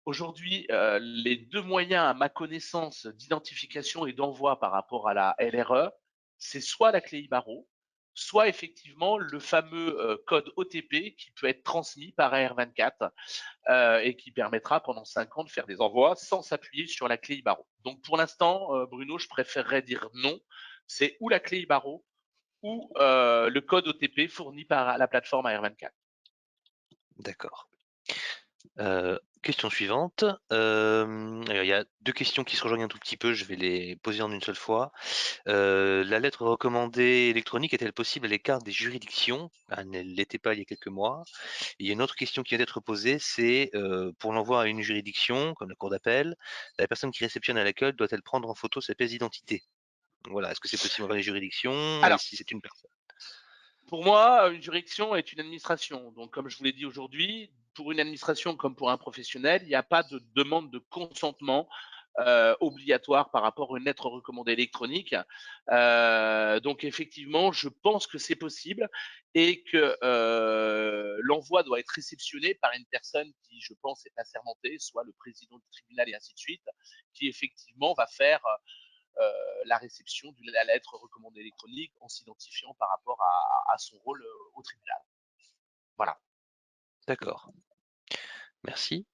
Aujourd'hui, les deux moyens à ma connaissance d'identification et d'envoi par rapport à la LRE, c'est soit la clé Ibaro, soit effectivement le fameux code OTP qui peut être transmis par AR24 et qui permettra pendant 5 ans de faire des envois sans s'appuyer sur la clé Ibaro. Donc pour l'instant, Bruno, je préférerais dire non. C'est ou la clé Ibaro ou le code OTP fourni par la plateforme AR24. D'accord. Question suivante. Alors, il y a 2 questions qui se rejoignent un tout petit peu, je vais les poser en une seule fois. La lettre recommandée électronique est-elle possible à l'écart des juridictions? Elle ne l'était pas il y a quelques mois. Et il y a une autre question qui vient d'être posée, c'est pour l'envoi à une juridiction, comme la cour d'appel, la personne qui réceptionne à l'accueil doit-elle prendre en photo sa pièce d'identité? Voilà, est-ce que c'est possible envers les juridictions et Alors, si c'est une personne? pour moi, une juridiction est une administration. Donc, comme je vous l'ai dit aujourd'hui, pour une administration comme pour un professionnel, il n'y a pas de demande de consentement obligatoire par rapport à une lettre recommandée électronique. Donc, effectivement, je pense que c'est possible et que l'envoi doit être réceptionné par une personne qui, je pense, est assermentée, soit le président du tribunal et ainsi de suite, qui effectivement va faire la réception de la lettre recommandée électronique en s'identifiant par rapport à son rôle au tribunal. Voilà. D'accord, merci.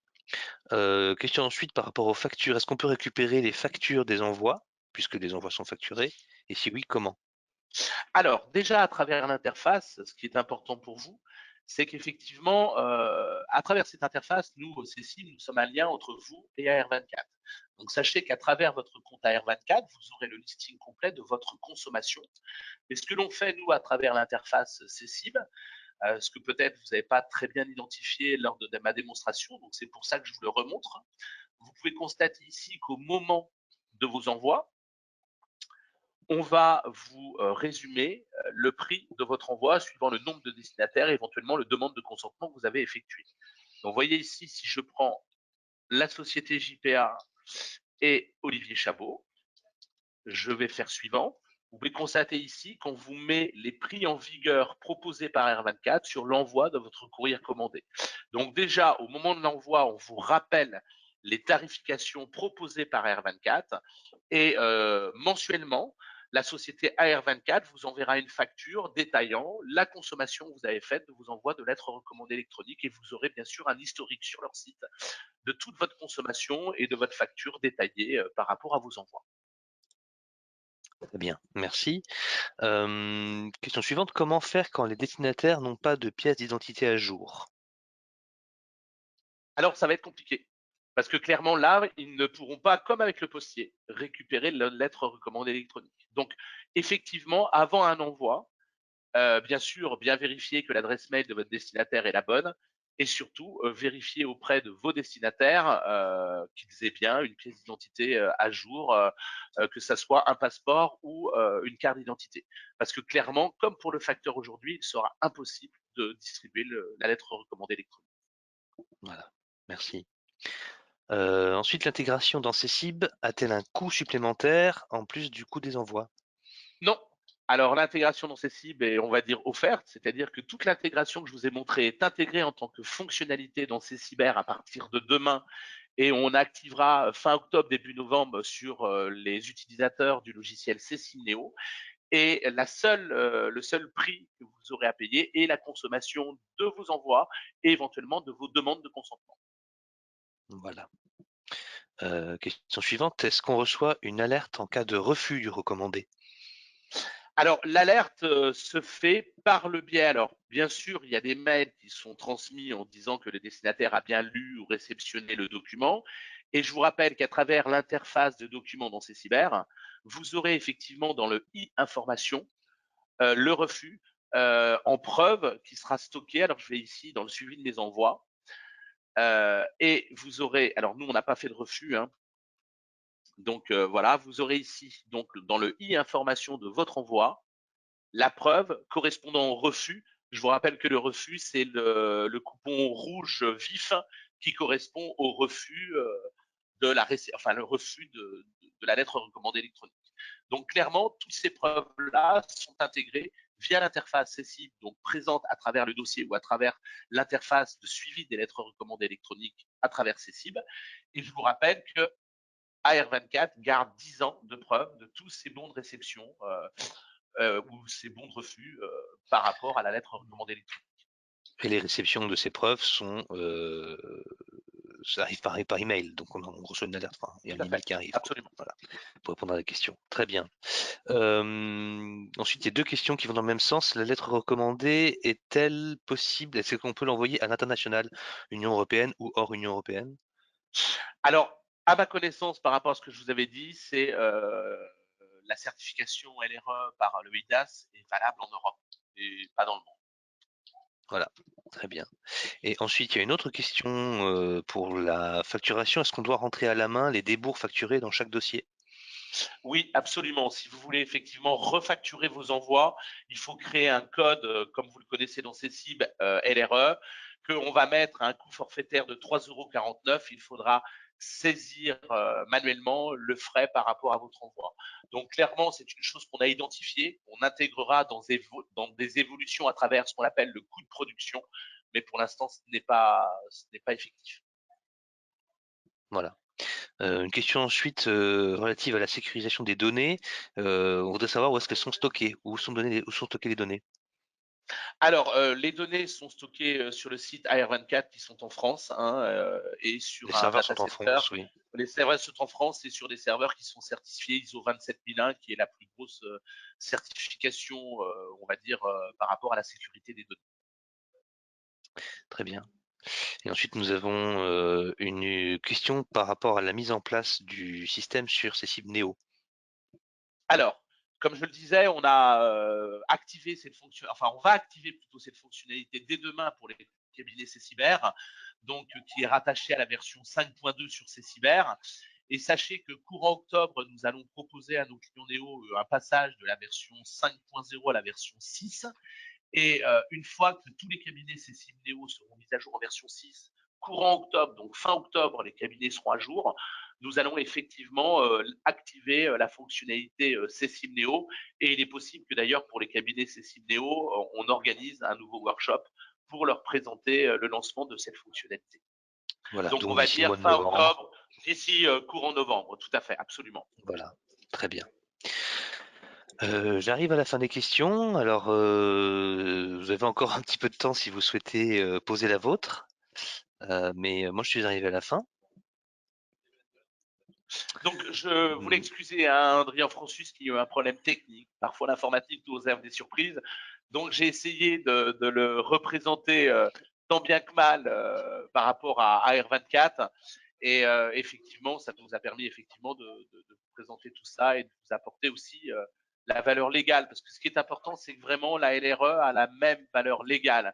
Question ensuite par rapport aux factures. Est-ce qu'on peut récupérer les factures des envois, puisque les envois sont facturés? Et si oui, comment? Alors, déjà à travers l'interface, ce qui est important pour vous, c'est qu'effectivement, à travers cette interface, nous, au Cécile, nous sommes un lien entre vous et AR24. Donc, sachez qu'à travers votre compte AR24, vous aurez le listing complet de votre consommation. Et ce que l'on fait, nous, à travers l'interface Cécile, ce que peut-être vous n'avez pas très bien identifié lors de ma démonstration, donc c'est pour ça que je vous le remontre. Vous pouvez constater ici qu'au moment de vos envois, on va vous résumer le prix de votre envoi suivant le nombre de destinataires et éventuellement le demande de consentement que vous avez effectué. Donc, vous voyez ici, si je prends la société JPA et Olivier Chabot, je vais faire suivant. Vous pouvez constater ici qu'on vous met les prix en vigueur proposés par R24 sur l'envoi de votre courrier commandé. Donc déjà, au moment de l'envoi, on vous rappelle les tarifications proposées par R24 et mensuellement, la société AR24 vous enverra une facture détaillant la consommation que vous avez faite de vos envois de lettres recommandées électroniques et vous aurez bien sûr un historique sur leur site de toute votre consommation et de votre facture détaillée par rapport à vos envois. Très bien, merci. Question suivante, comment faire quand les destinataires n'ont pas de pièce d'identité à jour? Alors, ça va être compliqué. Parce que clairement, là, ils ne pourront pas, comme avec le postier, récupérer la lettre recommandée électronique. Donc, effectivement, avant un envoi, bien sûr, bien vérifier que l'adresse mail de votre destinataire est la bonne et surtout vérifier auprès de vos destinataires qu'ils aient bien une pièce d'identité à jour, que ça soit un passeport ou une carte d'identité. Parce que clairement, comme pour le facteur aujourd'hui, il sera impossible de distribuer la lettre recommandée électronique. Voilà, merci. Ensuite, l'intégration dans Cécile a-t-elle un coût supplémentaire en plus du coût des envois? Non. Alors, l'intégration dans ces cibles est, on va dire, offerte, c'est-à-dire que toute l'intégration que je vous ai montrée est intégrée en tant que fonctionnalité dans ces cyber à partir de demain et on activera fin octobre, début novembre sur les utilisateurs du logiciel Cécile Neo. Et le seul prix que vous aurez à payer est la consommation de vos envois et éventuellement de vos demandes de consentement. Voilà. Question suivante, est-ce qu'on reçoit une alerte en cas de refus du recommandé? Alors, l'alerte se fait par le biais. Alors, bien sûr, il y a des mails qui sont transmis en disant que le destinataire a bien lu ou réceptionné le document. Et je vous rappelle qu'à travers l'interface de documents dans CCyber, vous aurez effectivement dans le i-information le refus en preuve qui sera stocké. Alors, je vais ici dans le suivi de mes envois. Et vous aurez, alors nous, on n'a pas fait de refus, hein, donc voilà, vous aurez ici, donc dans le i-information de votre envoi, la preuve correspondant au refus. Je vous rappelle que le refus, c'est le coupon rouge vif qui correspond au refus de la enfin le refus de la lettre recommandée électronique. Donc clairement, toutes ces preuves-là sont intégrées via l'interface CECIB, donc présente à travers le dossier ou à travers l'interface de suivi des lettres recommandées électroniques à travers CECIB. Et je vous rappelle que AR24 garde 10 ans de preuves de tous ces bons de réception ou ces bons de refus par rapport à la lettre recommandée électronique. Et les réceptions de ces preuves sont, ça arrive par email, donc on reçoit une alerte, enfin, il y a un email qui arrive. Absolument. Voilà, pour répondre à la question. Très bien. Ensuite, il y a deux questions qui vont dans le même sens. La lettre recommandée est-elle possible? Est-ce qu'on peut l'envoyer à l'international, Union européenne ou hors Union européenne? Alors, à ma connaissance, par rapport à ce que je vous avais dit, c'est la certification LRE par le EIDAS est valable en Europe et pas dans le monde. Voilà, très bien. Et ensuite, il y a une autre question pour la facturation. Est-ce qu'on doit rentrer à la main les débours facturés dans chaque dossier? Oui, absolument. Si vous voulez effectivement refacturer vos envois, il faut créer un code, comme vous le connaissez dans CECIB, LRE, qu'on va mettre à un coût forfaitaire de 3,49 €. Il faudra saisir manuellement le frais par rapport à votre envoi. Donc clairement, c'est une chose qu'on a identifiée. On intégrera dans des évolutions à travers ce qu'on appelle le coût de production, mais pour l'instant, ce n'est pas effectif. Voilà. Une question ensuite relative à la sécurisation des données. On voudrait savoir où est-ce qu'elles sont stockées, où sont stockées les données. Alors, les données sont stockées sur le site AR24 qui sont en France hein, et sur Les un serveurs data sont en center. France, oui. Les serveurs sont en France et sur des serveurs qui sont certifiés ISO 27001, qui est la plus grosse certification, on va dire, par rapport à la sécurité des données. Très bien. Et ensuite, nous avons une question par rapport à la mise en place du système sur CECIB Neo. Alors, comme je le disais, on a activé cette fonction, enfin, on va activer plutôt cette fonctionnalité dès demain pour les cabinets CECIBER, donc qui est rattaché à la version 5.2 sur CECIBER. Et sachez que courant octobre, nous allons proposer à nos clients Néo un passage de la version 5.0 à la version 6. Et une fois que tous les cabinets CECIB Néo seront mis à jour en version 6, courant octobre, donc fin octobre, les cabinets seront à jour, nous allons effectivement activer la fonctionnalité CECIB Néo. Et il est possible que d'ailleurs pour les cabinets CECIB Néo, on organise un nouveau workshop pour leur présenter le lancement de cette fonctionnalité. Voilà, Donc on donc va d'ici le dire mois de fin novembre. octobre, d'ici courant novembre, tout à fait, absolument. Voilà, très bien. J'arrive à la fin des questions. Alors, vous avez encore un petit peu de temps si vous souhaitez poser la vôtre. Mais moi, je suis arrivé à la fin. Donc, je voulais excuser à Adrien Francis qui a eu un problème technique. Parfois, l'informatique nous réserve des surprises. Donc, j'ai essayé de le représenter tant bien que mal par rapport à AR24. Et effectivement, ça nous a permis effectivement de vous présenter tout ça et de vous apporter aussi la valeur légale. Parce que ce qui est important, c'est que vraiment la LRE a la même valeur légale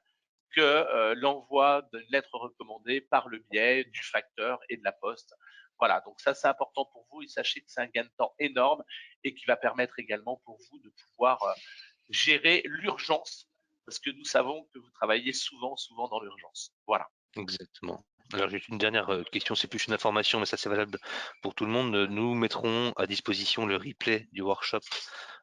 que l'envoi d'une lettre recommandée par le biais du facteur et de la poste. Voilà, donc ça c'est important pour vous et sachez que c'est un gain de temps énorme et qui va permettre également pour vous de pouvoir gérer l'urgence parce que nous savons que vous travaillez souvent dans l'urgence. Voilà. Exactement. Alors j'ai une dernière question, c'est plus une information, mais ça c'est valable pour tout le monde. Nous mettrons à disposition le replay du workshop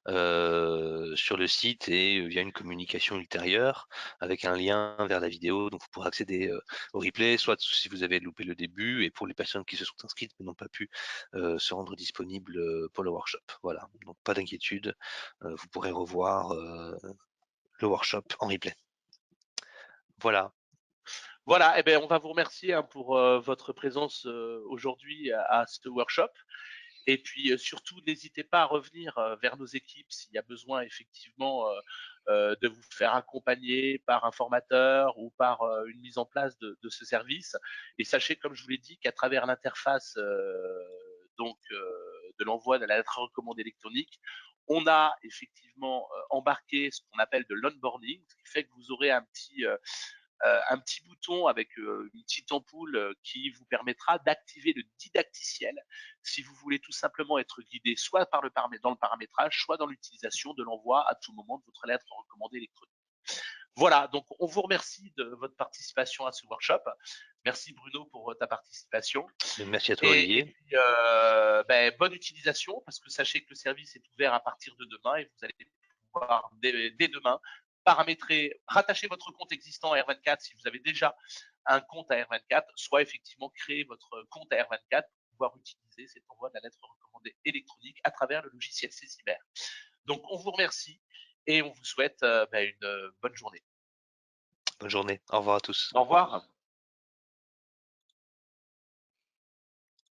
sur le site et via une communication ultérieure avec un lien vers la vidéo. Donc vous pourrez accéder au replay, soit si vous avez loupé le début et pour les personnes qui se sont inscrites mais n'ont pas pu se rendre disponibles pour le workshop. Voilà, donc pas d'inquiétude, vous pourrez revoir le workshop en replay. Voilà. Voilà, eh ben, on va vous remercier pour votre présence aujourd'hui à ce workshop. Et puis surtout, n'hésitez pas à revenir vers nos équipes s'il y a besoin effectivement de vous faire accompagner par un formateur ou par une mise en place de ce service. Et sachez, comme je vous l'ai dit, qu'à travers l'interface de l'envoi de la lettre recommandée électronique, on a effectivement embarqué ce qu'on appelle de l'onboarding, ce qui fait que vous aurez un petit bouton avec une petite ampoule qui vous permettra d'activer le didacticiel si vous voulez tout simplement être guidé soit dans le paramétrage, soit dans l'utilisation de l'envoi à tout moment de votre lettre recommandée électronique. Voilà, donc on vous remercie de votre participation à ce workshop. Merci Bruno pour ta participation. Merci à toi, Olivier. Et puis, bonne utilisation, parce que sachez que le service est ouvert à partir de demain et vous allez pouvoir dès demain paramétrer, rattacher votre compte existant à R24 si vous avez déjà un compte à R24, soit effectivement créer votre compte à R24 pour pouvoir utiliser cet envoi de la lettre recommandée électronique à travers le logiciel Ccyber. Donc on vous remercie et on vous souhaite une bonne journée. Bonne journée. Au revoir à tous. Au revoir.